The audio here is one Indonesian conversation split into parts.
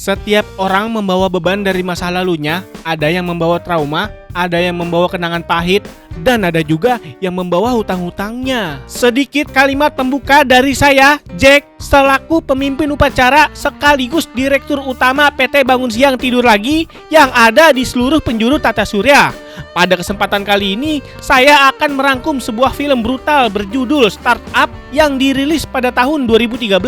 Setiap orang membawa beban dari masa lalunya, ada yang membawa trauma, ada yang membawa kenangan pahit, dan ada juga yang membawa hutang-hutangnya. Sedikit kalimat pembuka dari saya, Jack, selaku pemimpin upacara sekaligus Direktur Utama PT Bangun Siang Tidur Lagi yang ada di seluruh penjuru tata surya. Pada kesempatan kali ini, saya akan merangkum sebuah film brutal berjudul Startup yang dirilis pada tahun 2013,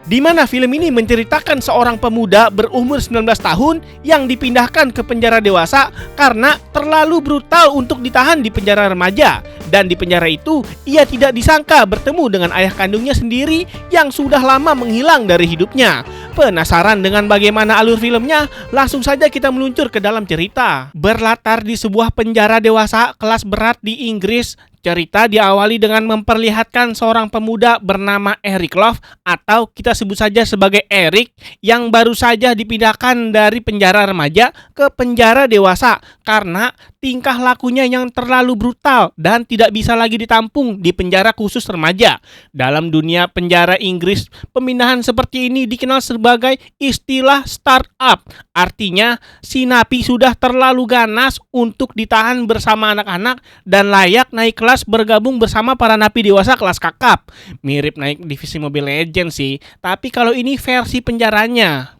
di mana film ini menceritakan seorang pemuda berumur 19 tahun yang dipindahkan ke penjara dewasa karena terlalu brutal untuk ditahan di penjara remaja. Dan di penjara itu, ia tidak disangka bertemu dengan ayah kandungnya sendiri yang sudah lama menghilang dari hidupnya. Penasaran dengan bagaimana alur filmnya? Langsung saja kita meluncur ke dalam cerita. Berlatar di sebuah penjara dewasa kelas berat di Inggris, cerita diawali dengan memperlihatkan seorang pemuda bernama Eric Love atau kita sebut saja sebagai Eric yang baru saja dipindahkan dari penjara remaja ke penjara dewasa karena tingkah lakunya yang terlalu brutal dan tidak bisa lagi ditampung di penjara khusus remaja. Dalam dunia penjara Inggris, pemindahan seperti ini dikenal sebagai istilah startup. Artinya, si napi sudah terlalu ganas untuk ditahan bersama anak-anak dan layak naik kelas bergabung bersama para napi dewasa kelas kakap. Mirip naik divisi Mobile Legends sih, tapi kalau ini versi penjaranya.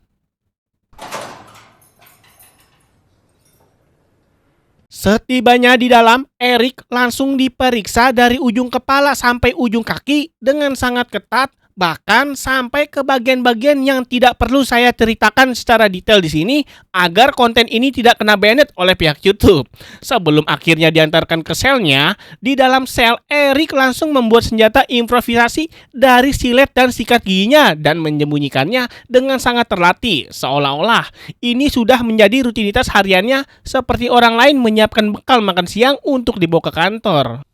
Setibanya di dalam, Eric langsung diperiksa dari ujung kepala sampai ujung kaki dengan sangat ketat, bahkan sampai ke bagian-bagian yang tidak perlu saya ceritakan secara detail di sini agar konten ini tidak kena banned oleh pihak YouTube. Sebelum akhirnya diantarkan ke selnya, di dalam sel Eric langsung membuat senjata improvisasi dari silet dan sikat giginya dan menyembunyikannya dengan sangat terlatih, seolah-olah ini sudah menjadi rutinitas hariannya seperti orang lain menyiapkan bekal makan siang untuk dibawa ke kantor.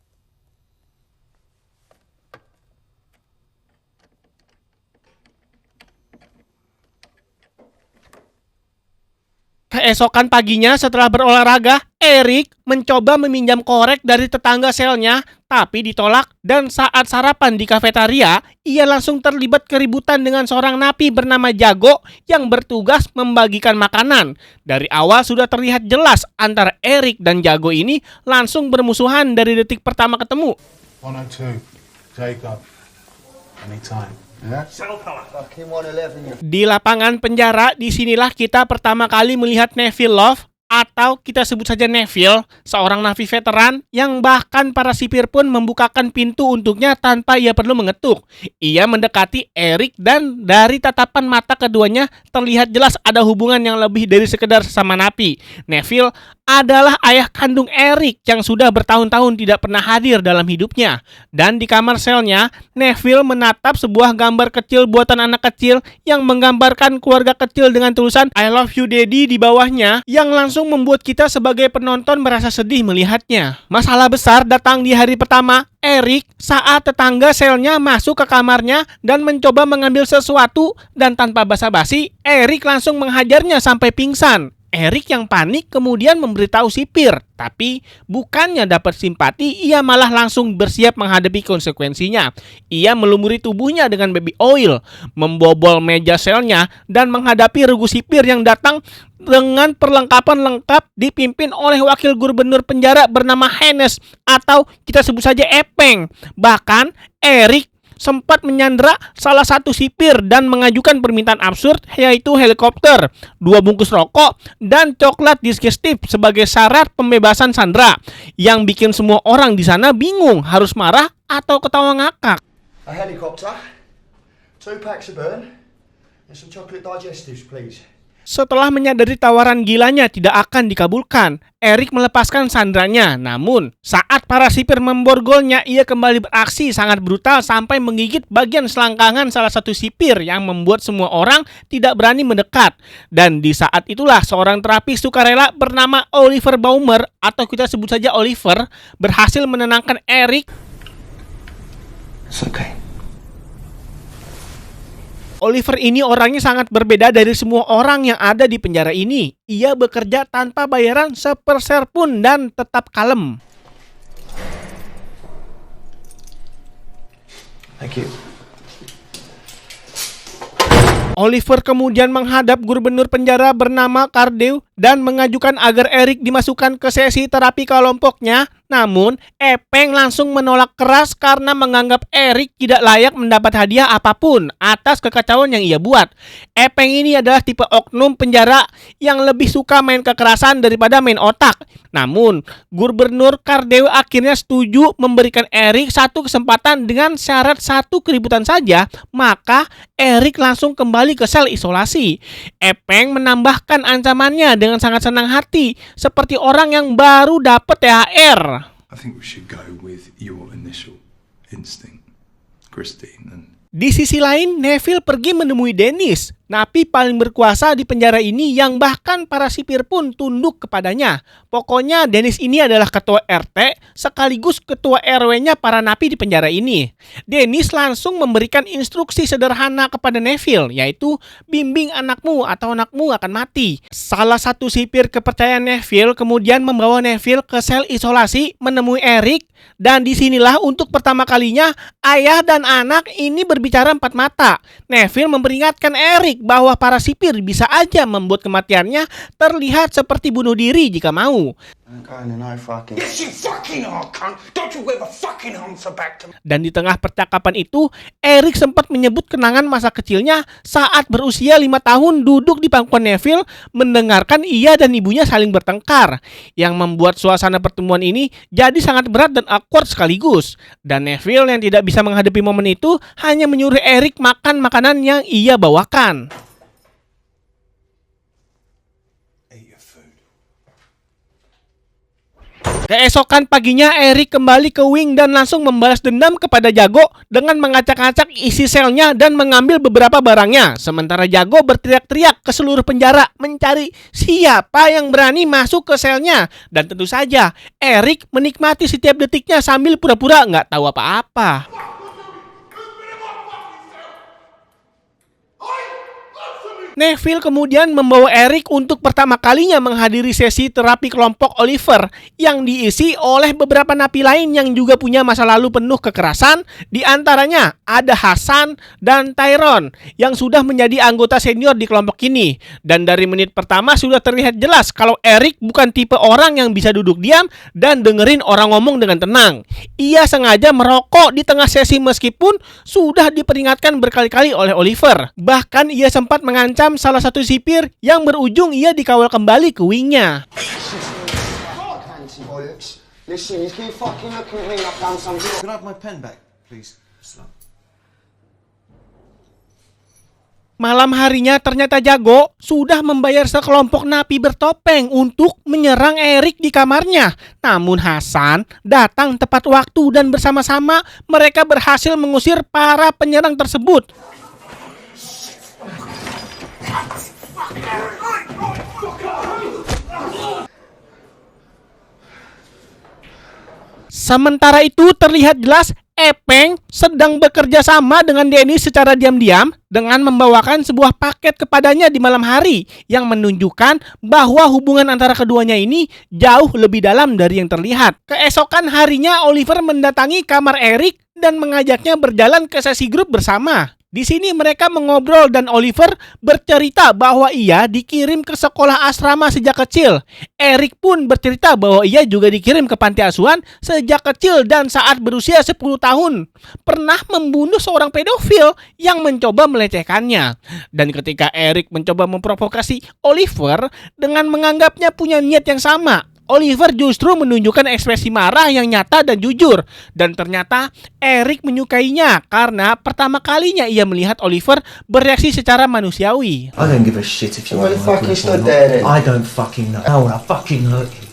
Keesokan paginya setelah berolahraga, Eric mencoba meminjam korek dari tetangga selnya, tapi ditolak dan saat sarapan di kafetaria, ia langsung terlibat keributan dengan seorang napi bernama Jago yang bertugas membagikan makanan. Dari awal sudah terlihat jelas antara Eric dan Jago ini langsung bermusuhan dari detik pertama ketemu. 102, Jacob, anytime. Di lapangan penjara, disinilah kita pertama kali melihat Neville Love atau kita sebut saja Neville, seorang napi veteran yang bahkan para sipir pun membukakan pintu untuknya tanpa ia perlu mengetuk. Ia mendekati Eric dan dari tatapan mata keduanya terlihat jelas ada hubungan yang lebih dari sekedar sesama napi. Neville adalah ayah kandung Eric yang sudah bertahun-tahun tidak pernah hadir dalam hidupnya. Dan di kamar selnya, Neville menatap sebuah gambar kecil buatan anak kecil yang menggambarkan keluarga kecil dengan tulisan I love you daddy di bawahnya yang langsung membuat kita sebagai penonton merasa sedih melihatnya. Masalah besar datang di hari pertama Eric saat tetangga selnya masuk ke kamarnya dan mencoba mengambil sesuatu dan tanpa basa-basi, Eric langsung menghajarnya sampai pingsan. Eric yang panik kemudian memberitahu sipir, tapi bukannya dapat simpati, ia malah langsung bersiap menghadapi konsekuensinya. Ia melumuri tubuhnya dengan baby oil, membobol meja selnya, dan menghadapi regu sipir yang datang dengan perlengkapan lengkap dipimpin oleh wakil gubernur penjara bernama Hennes atau kita sebut saja Epeng. Bahkan Eric sempat menyandera salah satu sipir dan mengajukan permintaan absurd yaitu helikopter, 2 bungkus rokok, dan coklat digestif sebagai syarat pembebasan Sandra yang bikin semua orang di sana bingung harus marah atau ketawa ngakak. A helicopter, 2 packs of burn, and some chocolate digestives, please. Setelah menyadari tawaran gilanya tidak akan dikabulkan, Eric melepaskan sandranya. Namun, saat para sipir memborgolnya, ia kembali beraksi sangat brutal sampai menggigit bagian selangkangan salah satu sipir yang membuat semua orang tidak berani mendekat. Dan di saat itulah seorang terapis sukarela bernama Oliver Baumer atau kita sebut saja Oliver berhasil menenangkan Eric. It's okay. Oliver ini orangnya sangat berbeda dari semua orang yang ada di penjara ini. Ia bekerja tanpa bayaran seperser pun dan tetap kalem. Thank you. Oliver kemudian menghadap gubernur penjara bernama Cardew dan mengajukan agar Eric dimasukkan ke sesi terapi kelompoknya. Namun, Epeng langsung menolak keras karena menganggap Eric tidak layak mendapat hadiah apapun atas kekacauan yang ia buat. Epeng ini adalah tipe oknum penjara yang lebih suka main kekerasan daripada main otak. Namun, Gubernur Cardew akhirnya setuju memberikan Eric satu kesempatan dengan syarat satu keributan saja, maka Eric langsung kembali ke sel isolasi. Epeng menambahkan ancamannya dengan sangat senang hati, seperti orang yang baru dapat THR. I think we should go with your initial instinct, Christine. And Di sisi lain, Neville pergi menemui Dennis, napi paling berkuasa di penjara ini yang bahkan para sipir pun tunduk kepadanya. Pokoknya Dennis ini adalah ketua RT sekaligus ketua RW-nya para napi di penjara ini. Dennis langsung memberikan instruksi sederhana kepada Neville, yaitu bimbing anakmu atau anakmu akan mati. Salah satu sipir kepercayaan Neville kemudian membawa Neville ke sel isolasi menemui Eric, dan disinilah untuk pertama kalinya ayah dan anak ini berbicara empat mata. Neville memperingatkan Eric bahwa para sipir bisa aja membuat kematiannya terlihat seperti bunuh diri jika mau. Yes, you fucking are, cunt! Don't you ever fucking answer back to me! Dan di tengah percakapan itu, Eric sempat menyebut kenangan masa kecilnya saat berusia 5 tahun duduk di pangkuan Neville mendengarkan ia dan ibunya saling bertengkar, yang membuat suasana pertemuan ini jadi sangat berat dan awkward sekaligus. Dan Neville yang tidak bisa menghadapi momen itu hanya menyuruh Eric makan makanan yang ia bawakan. Keesokan paginya, Eric kembali ke wing dan langsung membalas dendam kepada Jago dengan mengacak-acak isi selnya dan mengambil beberapa barangnya. Sementara Jago berteriak-teriak ke seluruh penjara mencari siapa yang berani masuk ke selnya. Dan tentu saja, Eric menikmati setiap detiknya sambil pura-pura nggak tahu apa-apa. Neville kemudian membawa Eric untuk pertama kalinya menghadiri sesi terapi kelompok Oliver yang diisi oleh beberapa napi lain yang juga punya masa lalu penuh kekerasan. Di antaranya ada Hasan dan Tyrone yang sudah menjadi anggota senior di kelompok ini. Dan dari menit pertama sudah terlihat jelas kalau Eric bukan tipe orang yang bisa duduk diam dan dengerin orang ngomong dengan tenang. Ia sengaja merokok di tengah sesi meskipun sudah diperingatkan berkali-kali oleh Oliver. Bahkan ia sempat mengancam salah satu sipir yang berujung ia dikawal kembali ke wingnya. Listen, you keep fucking looking at me like I'm some... Can I have my pen back, please? Malam harinya ternyata Jago sudah membayar sekelompok napi bertopeng untuk menyerang Eric di kamarnya. Namun Hasan datang tepat waktu dan bersama-sama mereka berhasil mengusir para penyerang tersebut. Sementara itu terlihat jelas Epeng sedang bekerja sama dengan Dennis secara diam-diam dengan membawakan sebuah paket kepadanya di malam hari yang menunjukkan bahwa hubungan antara keduanya ini jauh lebih dalam dari yang terlihat. Keesokan harinya Oliver mendatangi kamar Eric dan mengajaknya berjalan ke sesi grup bersama. Di sini mereka mengobrol dan Oliver bercerita bahwa ia dikirim ke sekolah asrama sejak kecil. Eric pun bercerita bahwa ia juga dikirim ke panti asuhan sejak kecil dan saat berusia 10 tahun pernah membunuh seorang pedofil yang mencoba melecehkannya. Dan ketika Eric mencoba memprovokasi Oliver dengan menganggapnya punya niat yang sama, Oliver justru menunjukkan ekspresi marah yang nyata dan jujur. Dan ternyata Eric menyukainya karena pertama kalinya ia melihat Oliver bereaksi secara manusiawi. I don't give a shit if you Well, want fucking to stood there then. I don't fucking know. How would I fucking hurt you?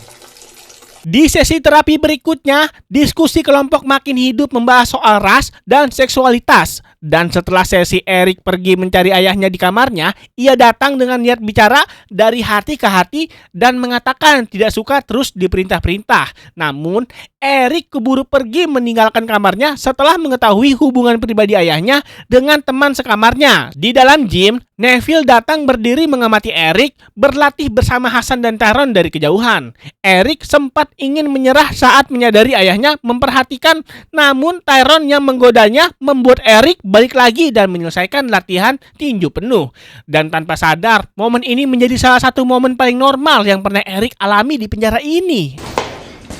Di sesi terapi berikutnya, diskusi kelompok makin hidup membahas soal ras dan seksualitas. Dan setelah sesi Eric pergi mencari ayahnya di kamarnya, ia datang dengan niat bicara dari hati ke hati dan mengatakan tidak suka terus diperintah-perintah. Namun, Eric keburu pergi meninggalkan kamarnya setelah mengetahui hubungan pribadi ayahnya dengan teman sekamarnya. Di dalam gym, Neville datang berdiri mengamati Eric berlatih bersama Hasan dan Tyrone dari kejauhan. Eric sempat ingin menyerah saat menyadari ayahnya memperhatikan, namun Tyrone yang menggodanya membuat Eric balik lagi dan menyelesaikan latihan tinju penuh. Dan tanpa sadar, momen ini menjadi salah satu momen paling normal yang pernah Eric alami di penjara ini.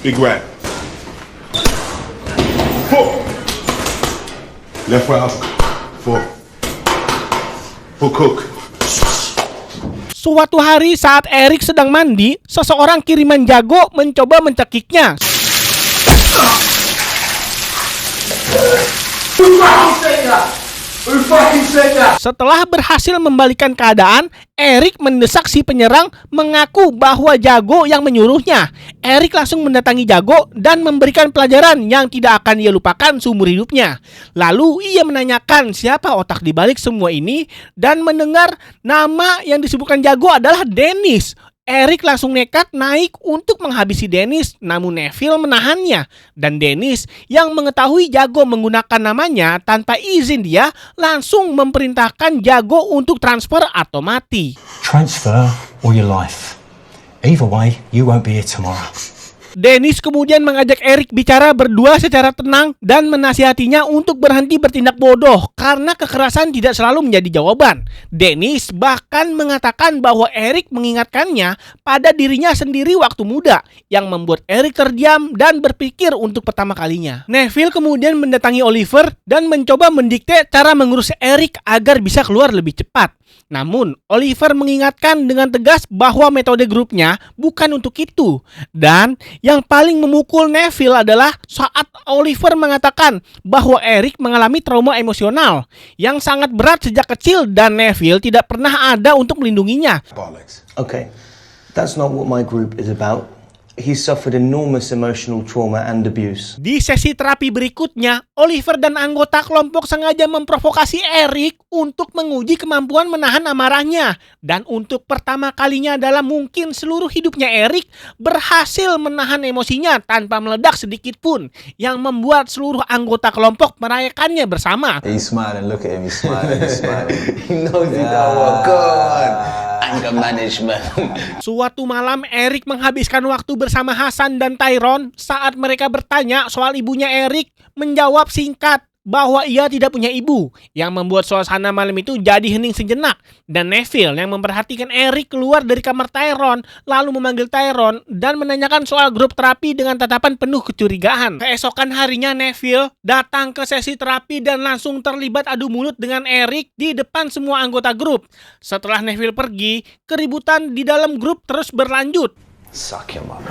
Big right. Foot. Left right up. Foot. Hook hook. Suatu hari saat Eric sedang mandi, seseorang kiriman jago mencoba mencekiknya. Setelah berhasil membalikan keadaan, Eric mendesak si penyerang mengaku bahwa jago yang menyuruhnya. Eric langsung mendatangi jago dan memberikan pelajaran yang tidak akan ia lupakan seumur hidupnya. Lalu ia menanyakan siapa otak dibalik semua ini dan mendengar nama yang disebutkan jago adalah Dennis. Eric langsung nekat naik untuk menghabisi Dennis, namun Neville menahannya. Dan Dennis yang mengetahui jago menggunakan namanya tanpa izin dia langsung memerintahkan jago untuk transfer atau mati. Transfer or your life. Either way, you won't be here tomorrow. Dennis kemudian mengajak Eric bicara berdua secara tenang dan menasihatinya untuk berhenti bertindak bodoh karena kekerasan tidak selalu menjadi jawaban. Dennis bahkan mengatakan bahwa Eric mengingatkannya pada dirinya sendiri waktu muda, yang membuat Eric terdiam dan berpikir untuk pertama kalinya. Neville kemudian mendatangi Oliver dan mencoba mendikte cara mengurus Eric agar bisa keluar lebih cepat. Namun, Oliver mengingatkan dengan tegas bahwa metode grupnya bukan untuk itu. Dan yang paling memukul Neville adalah saat Oliver mengatakan bahwa Eric mengalami trauma emosional yang sangat berat sejak kecil dan Neville tidak pernah ada untuk melindunginya. Okay, that's not what my group is about. He suffered enormous emotional trauma and abuse. Di sesi terapi berikutnya, Oliver dan anggota kelompok sengaja memprovokasi Eric untuk menguji kemampuan menahan amarahnya. Dan untuk pertama kalinya dalam mungkin seluruh hidupnya, Eric berhasil menahan emosinya tanpa meledak sedikit pun, yang membuat seluruh anggota kelompok merayakannya bersama. He's smiling, look at him, he's smiling, he's smiling. He knows it now. Oh, God. Anger management. Suatu malam, Eric menghabiskan waktu bersama Hasan dan Tyrone. Saat mereka bertanya soal ibunya, Eric menjawab singkat bahwa ia tidak punya ibu, yang membuat suasana malam itu jadi hening sejenak. Dan Neville yang memperhatikan Eric keluar dari kamar Tyrone, lalu memanggil Tyrone dan menanyakan soal grup terapi dengan tatapan penuh kecurigaan. Keesokan harinya, Neville datang ke sesi terapi dan langsung terlibat adu mulut dengan Eric di depan semua anggota grup. Setelah Neville pergi, keributan di dalam grup terus berlanjut. Suck him up.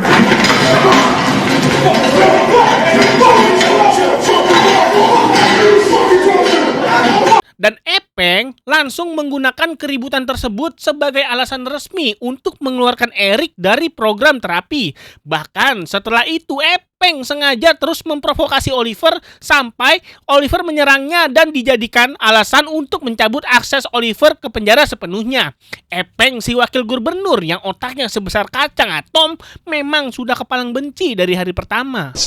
Dan Epeng langsung menggunakan keributan tersebut sebagai alasan resmi untuk mengeluarkan Eric dari program terapi. Bahkan setelah itu Epeng sengaja terus memprovokasi Oliver sampai Oliver menyerangnya dan dijadikan alasan untuk mencabut akses Oliver ke penjara sepenuhnya. Epeng, si wakil gubernur yang otaknya sebesar kacang atom, memang sudah kepalang benci dari hari pertama.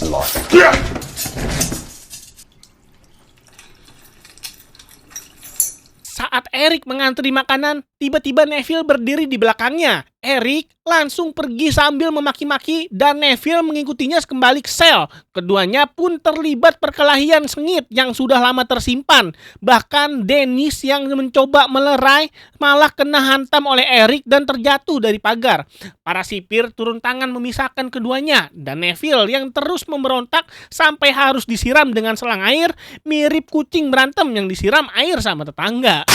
Saat Eric mengantri makanan, tiba-tiba Neville berdiri di belakangnya. Eric langsung pergi sambil memaki-maki dan Neville mengikutinya kembali ke sel. Keduanya pun terlibat perkelahian sengit yang sudah lama tersimpan. Bahkan Dennis yang mencoba melerai malah kena hantam oleh Eric dan terjatuh dari pagar. Para sipir turun tangan memisahkan keduanya dan Neville yang terus memberontak sampai harus disiram dengan selang air, mirip kucing berantem yang disiram air sama tetangga.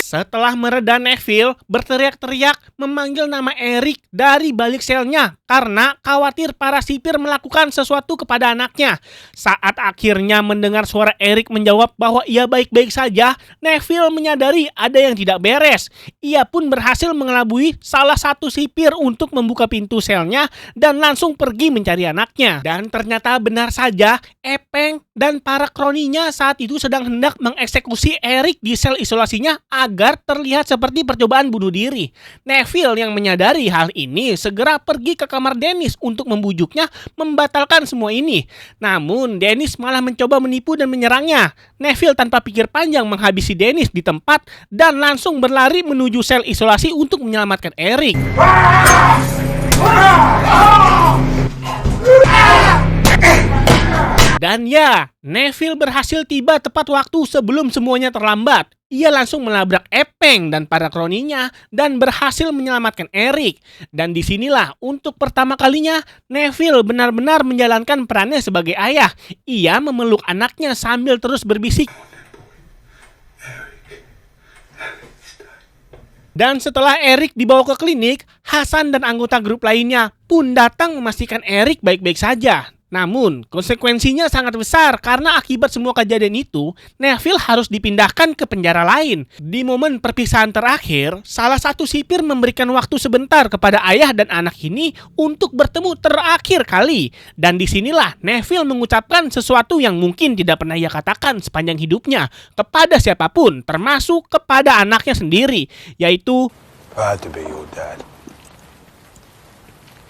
Setelah mereda, Neville berteriak-teriak memanggil nama Eric dari balik selnya karena khawatir para sipir melakukan sesuatu kepada anaknya. Saat akhirnya mendengar suara Eric menjawab bahwa ia baik-baik saja, Neville menyadari ada yang tidak beres. Ia pun berhasil mengelabui salah satu sipir untuk membuka pintu selnya dan langsung pergi mencari anaknya. Dan ternyata benar saja, Epeng dan para kroninya saat itu sedang hendak mengeksekusi Eric di sel isolasinya agar agar terlihat seperti percobaan bunuh diri. Neville yang menyadari hal ini segera pergi ke kamar Dennis untuk membujuknya membatalkan semua ini. Namun Dennis malah mencoba menipu dan menyerangnya. Neville tanpa pikir panjang menghabisi Dennis di tempat dan langsung berlari menuju sel isolasi untuk menyelamatkan Eric. Dan ya, Neville berhasil tiba tepat waktu sebelum semuanya terlambat. Ia langsung melabrak Epeng dan para kroninya dan berhasil menyelamatkan Eric. Dan disinilah untuk pertama kalinya Neville benar-benar menjalankan perannya sebagai ayah. Ia memeluk anaknya sambil terus berbisik. Dan setelah Eric dibawa ke klinik, Hasan dan anggota grup lainnya pun datang memastikan Eric baik-baik saja. Namun, konsekuensinya sangat besar karena akibat semua kejadian itu, Neville harus dipindahkan ke penjara lain. Di momen perpisahan terakhir, salah satu sipir memberikan waktu sebentar kepada ayah dan anak ini untuk bertemu terakhir kali. Dan disinilah Neville mengucapkan sesuatu yang mungkin tidak pernah ia katakan sepanjang hidupnya kepada siapapun, termasuk kepada anaknya sendiri, yaitu Proud to be your dad.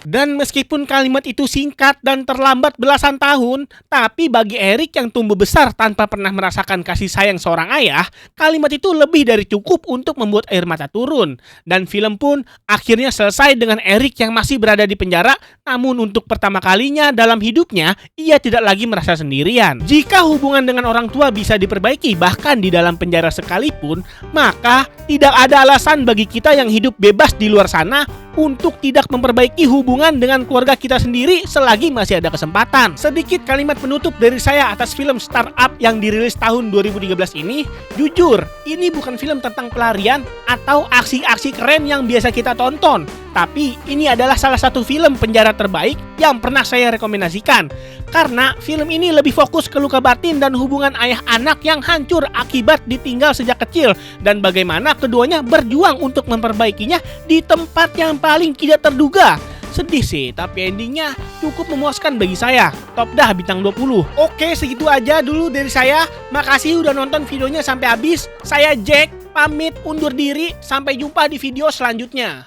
Dan meskipun kalimat itu singkat dan terlambat belasan tahun, tapi bagi Eric yang tumbuh besar tanpa pernah merasakan kasih sayang seorang ayah, kalimat itu lebih dari cukup untuk membuat air mata turun. Dan film pun akhirnya selesai dengan Eric yang masih berada di penjara, namun untuk pertama kalinya dalam hidupnya, ia tidak lagi merasa sendirian. Jika hubungan dengan orang tua bisa diperbaiki bahkan di dalam penjara sekalipun, maka tidak ada alasan bagi kita yang hidup bebas di luar sana untuk tidak memperbaiki hubungan dengan keluarga kita sendiri selagi masih ada kesempatan. Sedikit kalimat penutup dari saya atas film Startup yang dirilis tahun 2013 ini. Jujur, ini bukan film tentang pelarian atau aksi-aksi keren yang biasa kita tonton. Tapi ini adalah salah satu film penjara terbaik yang pernah saya rekomendasikan. Karena film ini lebih fokus ke luka batin dan hubungan ayah anak yang hancur akibat ditinggal sejak kecil. Dan bagaimana keduanya berjuang untuk memperbaikinya di tempat yang paling tidak terduga. Sedih sih, tapi endingnya cukup memuaskan bagi saya. Top dah bintang 20. Oke, segitu aja dulu dari saya. Makasih udah nonton videonya sampai habis. Saya Jack, pamit undur diri. Sampai jumpa di video selanjutnya.